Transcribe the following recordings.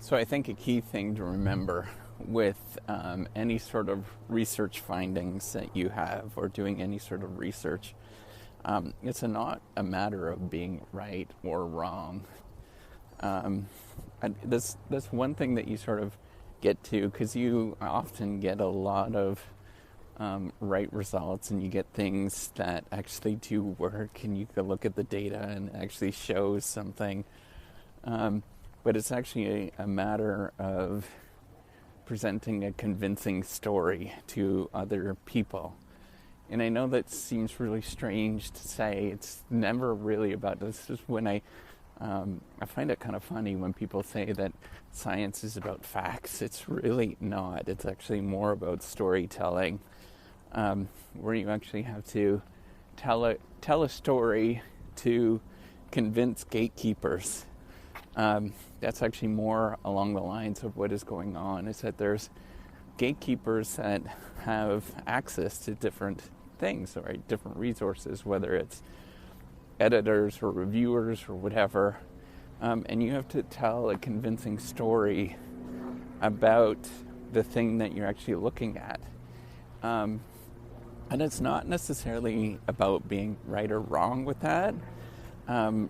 So I think a key thing to remember with any sort of research findings that you have or doing any sort of research, it's not a matter of being right or wrong. That's one thing that you sort of get to, because you often get a lot of right results, and you get things that actually do work, and you can look at the data and it actually shows something. But it's actually a matter of presenting a convincing story to other people. And I know that seems really strange to say. It's never really about this. Is when I find it kind of funny when people say that science is about facts. It's really not. It's actually more about storytelling, where you actually have to tell a story to convince gatekeepers. That's actually more along the lines of what is going on, is that there's gatekeepers that have access to different things, right? Different resources, whether it's editors or reviewers or whatever. And you have to tell a convincing story about the thing that you're actually looking at. And it's not necessarily about being right or wrong with that.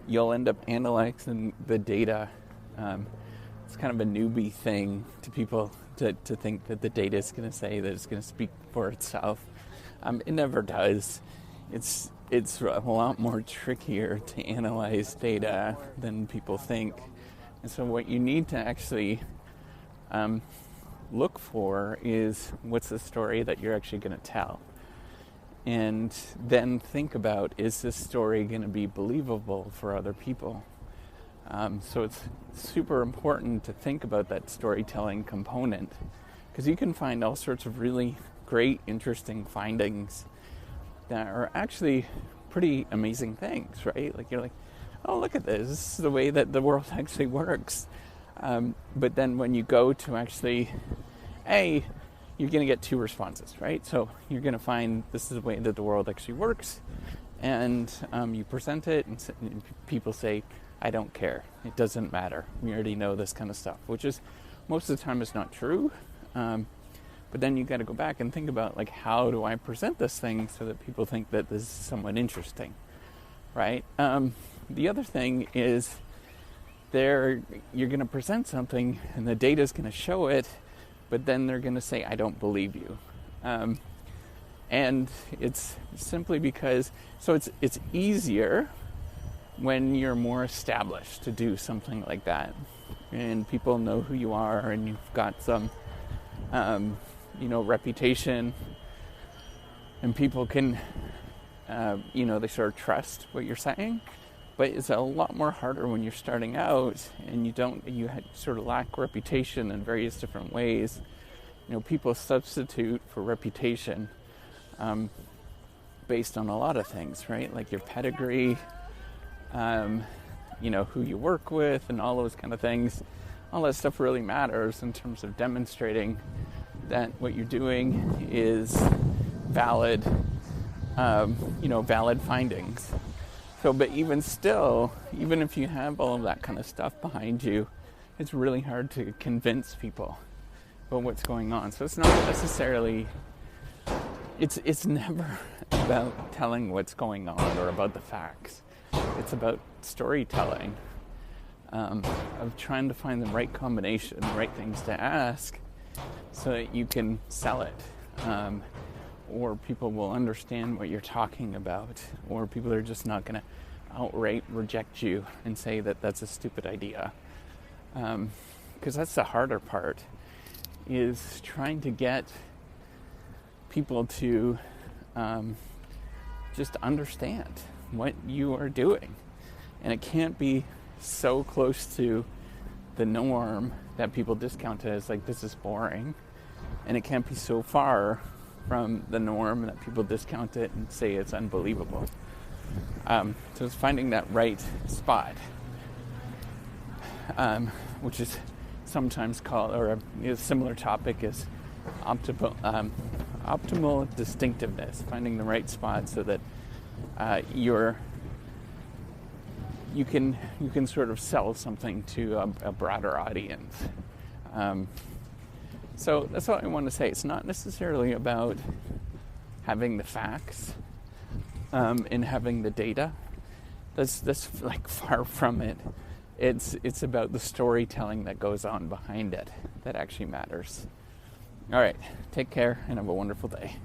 You'll end up analyzing the data. It's kind of a newbie thing to people to think that the data is going to say that it's going to speak for itself. It never does. It's a lot more trickier to analyze data than people think. And so what you need to actually look for is, what's the story that you're actually going to tell? And then think about, is this story going to be believable for other people? So it's super important to think about that storytelling component, because you can find all sorts of really great, interesting findings that are actually pretty amazing things, right? Like, you're like, oh, look at this. This is the way that the world actually works. But then when you go to actually, you're going to get two responses, right? So you're going to find this is the way that the world actually works, and you present it, and people say, I don't care. It doesn't matter. We already know this kind of stuff, which is most of the time is not true. But then you got to go back and think about, like, how do I present this thing so that people think that this is somewhat interesting, right? The other thing is you're going to present something, and the data is going to show it, but then they're going to say, I don't believe you. And it's simply because, so it's easier when you're more established to do something like that, and people know who you are, and you've got some, reputation, and people can, they sort of trust what you're saying. But it's a lot more harder when you're starting out and you sort of lack reputation in various different ways. People substitute for reputation based on a lot of things, right? Like your pedigree, who you work with, and all those kind of things. All that stuff really matters in terms of demonstrating that what you're doing is valid, valid findings. So, but even still, even if you have all of that kind of stuff behind you, it's really hard to convince people about what's going on. So it's not necessarily, it's never about telling what's going on or about the facts. It's about storytelling, of trying to find the right combination, the right things to ask so that you can sell it. Or people will understand what you're talking about, or people are just not going to outright reject you and say that that's a stupid idea. Because that's the harder part, is trying to get people to just understand what you are doing. And it can't be so close to the norm that people discount it as like, this is boring. And it can't be so far from the norm that people discount it and say it's unbelievable. So it's finding that right spot, which is sometimes called, or a similar topic is optimal distinctiveness, finding the right spot so that you can sort of sell something to a broader audience. So that's what I want to say. It's not necessarily about having the facts and having the data. That's like far from it. It's about the storytelling that goes on behind it that actually matters. All right, take care and have a wonderful day.